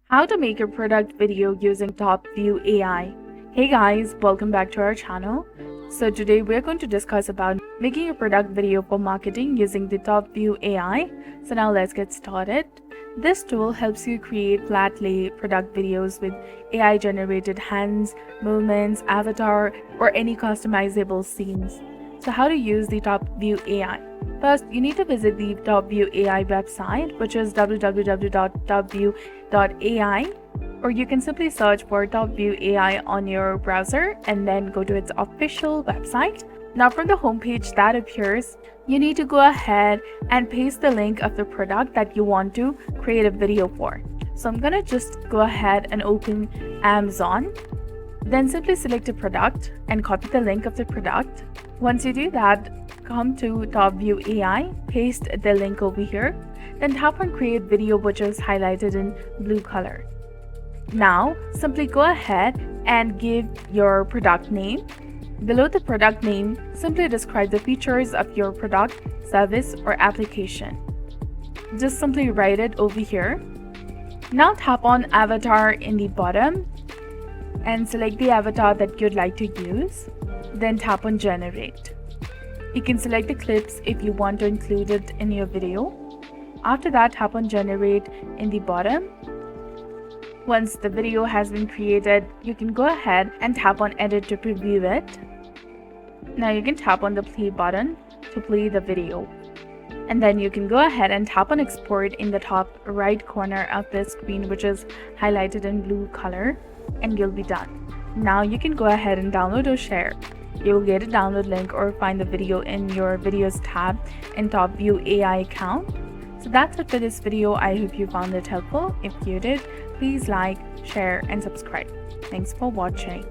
How to make a product video using Topview AI. Hey guys, welcome back to our channel. So today we're going to discuss about making a product video for marketing using the Topview AI. So now let's get started. This tool helps you create flat lay product videos with AI generated hands, movements, avatar, or any customizable scenes. So how to use the Topview AI? First, you need to visit the Topview AI website, which is www.topview.ai, or you can simply search for Topview AI on your browser and then go to its official website. Now from the homepage that appears, you need to go ahead and paste the link of the product that you want to create a video for. So I'm gonna just go ahead and open Amazon. Then simply select a product and copy the link of the product. Once you do that, come to Topview AI, paste the link over here, then tap on create video, which is highlighted in blue color. Now simply go ahead and give your product name. Below the product name, simply describe the features of your product, service, or application. Just simply write it over here. Now tap on avatar in the bottom and select the avatar that you'd like to use. Then tap on generate. You can select the clips if you want to include it in your video. After that, tap on generate in the bottom. Once the video has been created, you can go ahead and tap on edit to preview it. Now you can tap on the play button to play the video. And then you can go ahead and tap on export in the top right corner of the screen, which is highlighted in blue color, and you'll be done. Now you can go ahead and download or share. You will get a download link or find the video in your videos tab in Topview AI account. So that's it for this video. I hope you found it helpful. If you did, please like, share, and subscribe. Thanks for watching.